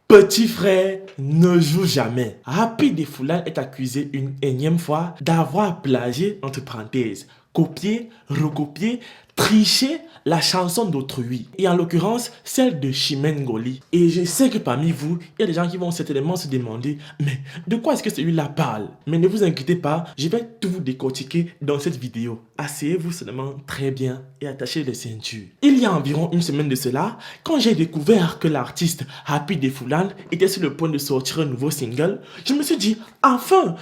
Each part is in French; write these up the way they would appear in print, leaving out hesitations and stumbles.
Petit frère ne joue jamais. Happy de Foulane est accusé une énième fois d'avoir plagié, entre parenthèses, copié, recopié, triché la chanson d'autrui. Et en l'occurrence, celle de Chimène Ngoli. Et je sais que parmi vous, il y a des gens qui vont certainement se demander, mais de quoi est-ce que celui-là parle? Mais ne vous inquiétez pas, je vais tout vous décortiquer dans cette vidéo. Asseyez-vous seulement très bien et attachez les ceintures. Il y a environ une semaine de cela, quand j'ai découvert que l'artiste Happy de Foulane était sur le point de sortir un nouveau single, je me suis dit, enfin,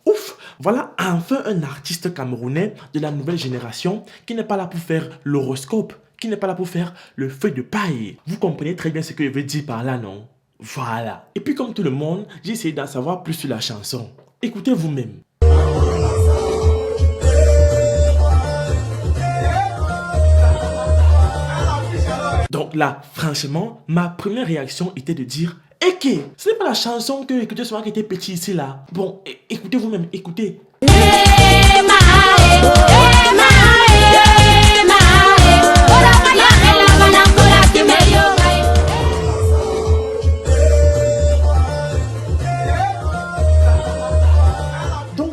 ouf, voilà enfin un artiste camerounais de la nouvelle génération qui n'est pas là pour faire l'horoscope, qui n'est pas là pour faire le feu de paille. Vous comprenez très bien ce que je veux dire par là, non? Voilà. Et puis comme tout le monde, j'ai essayé d'en savoir plus sur la chanson. Écoutez vous-même. Donc là, franchement, ma première réaction était de dire Eke, ce n'est pas la chanson que écoutez souvent qui était petit ici là. Bon, écoutez vous-même, écoutez.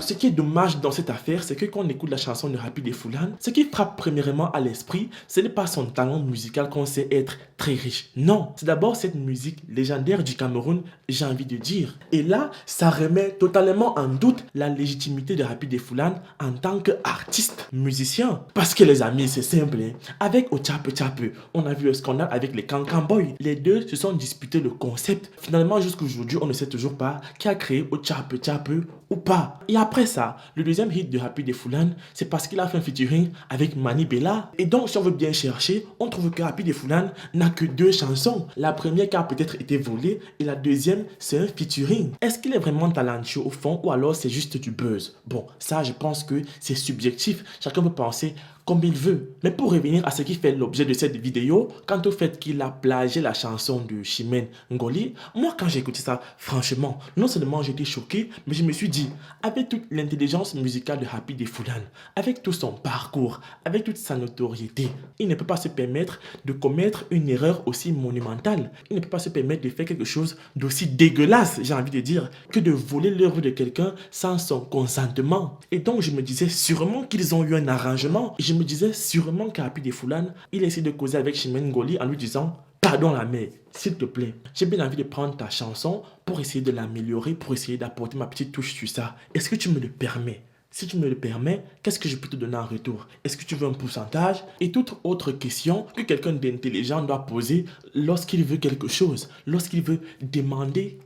Ce qui est dommage dans cette affaire, c'est que quand on écoute la chanson de Happy de Foulane, ce qui frappe premièrement à l'esprit, ce n'est pas son talent musical qu'on sait être très riche. Non, c'est d'abord cette musique légendaire du Cameroun, j'ai envie de dire. Et là, ça remet totalement en doute la légitimité de Happy de Foulane en tant qu'artiste, musicien. Parce que les amis, c'est simple, hein? Avec Ochape Chape, on a vu le scandale avec les Cancan Boys. Les deux se sont disputés le concept. Finalement, jusqu'aujourd'hui, on ne sait toujours pas qui a créé Ochape Chape ou pas. Et après ça, le deuxième hit de Happy de Foulane, c'est parce qu'il a fait un featuring avec Mani Bella. Et donc, si on veut bien chercher, on trouve que Happy de Foulane n'a que 2 chansons. La première qui a peut-être été volée et la deuxième, c'est un featuring. Est-ce qu'il est vraiment talentueux au fond ou alors c'est juste du buzz? Bon, ça, je pense que c'est subjectif. Chacun peut penser comme il veut. Mais pour revenir à ce qui fait l'objet de cette vidéo, quant au fait qu'il a plagié la chanson de Chimène Ngoli, moi quand j'ai écouté ça, franchement, non seulement j'étais choqué, mais je me suis dit, avec toute l'intelligence musicale de Happy de Foulane, avec tout son parcours, avec toute sa notoriété, il ne peut pas se permettre de commettre une erreur aussi monumentale. Il ne peut pas se permettre de faire quelque chose d'aussi dégueulasse, j'ai envie de dire, que de voler l'œuvre de quelqu'un sans son consentement. Et donc je me disais sûrement qu'ils ont eu un arrangement. Je me disais sûrement qu'Happy de Foulane, il essaie de causer avec Chimène Ngoli en lui disant « Pardon la mère, s'il te plaît, j'ai bien envie de prendre ta chanson pour essayer de l'améliorer, pour essayer d'apporter ma petite touche sur ça. Est-ce que tu me le permets ? Si tu me le permets, qu'est-ce que je peux te donner en retour? Est-ce que tu veux un pourcentage? » Et toute autre question que quelqu'un d'intelligent doit poser lorsqu'il veut quelque chose, lorsqu'il veut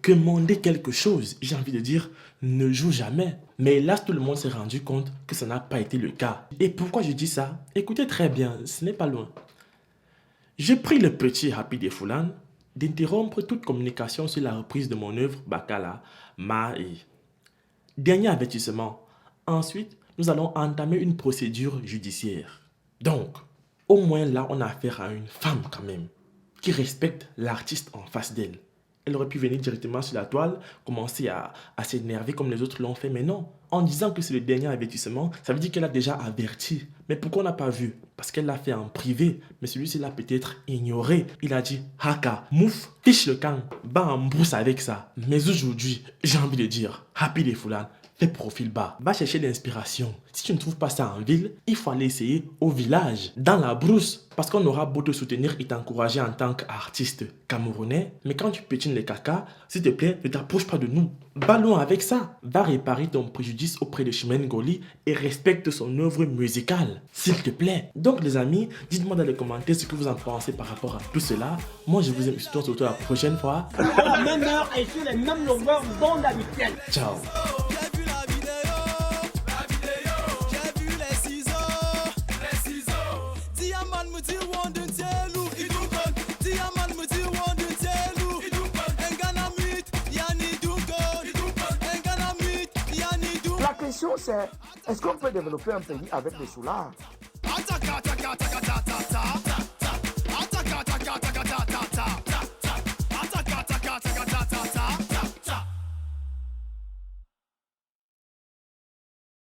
commander quelque chose. J'ai envie de dire, ne joue jamais. Mais hélas, tout le monde s'est rendu compte que ça n'a pas été le cas. Et pourquoi je dis ça? Écoutez très bien, ce n'est pas loin. J'ai pris le petit Happy de Foulane d'interrompre toute communication sur la reprise de mon œuvre Bakala, Maï. Dernier avertissement. Ensuite, nous allons entamer une procédure judiciaire. Donc, au moins là, on a affaire à une femme quand même, qui respecte l'artiste en face d'elle. Elle aurait pu venir directement sur la toile, commencer à s'énerver comme les autres l'ont fait, mais non. En disant que c'est le dernier avertissement, ça veut dire qu'elle a déjà averti. Mais pourquoi on n'a pas vu? Parce qu'elle l'a fait en privé, mais celui-ci l'a peut-être ignoré. Il a dit, Haka, mouf, fiche le camp, bas en brousse avec ça. Mais aujourd'hui, j'ai envie de dire, Happy de Foulane, fais profil bas, va chercher l'inspiration. Si tu ne trouves pas ça en ville, il faut aller essayer au village, dans la brousse. Parce qu'on aura beau te soutenir et t'encourager en tant qu'artiste camerounais, mais quand tu pétines les caca, s'il te plaît, ne t'approche pas de nous. Va loin avec ça. Va réparer ton préjudice auprès de Chimène Ngoli et respecte son œuvre musicale, s'il te plaît. Donc les amis, dites-moi dans les commentaires ce que vous en pensez par rapport à tout cela. Moi je vous aime, je se retrouve la prochaine fois. À la même heure et sur les mêmes longueurs d'onde habituelles. Ciao. La question c'est, est-ce qu'on peut développer un pays avec des soulards? Attack, attack, attack, attack, attack, attack, attack, attack, attack, attack, attack, attack.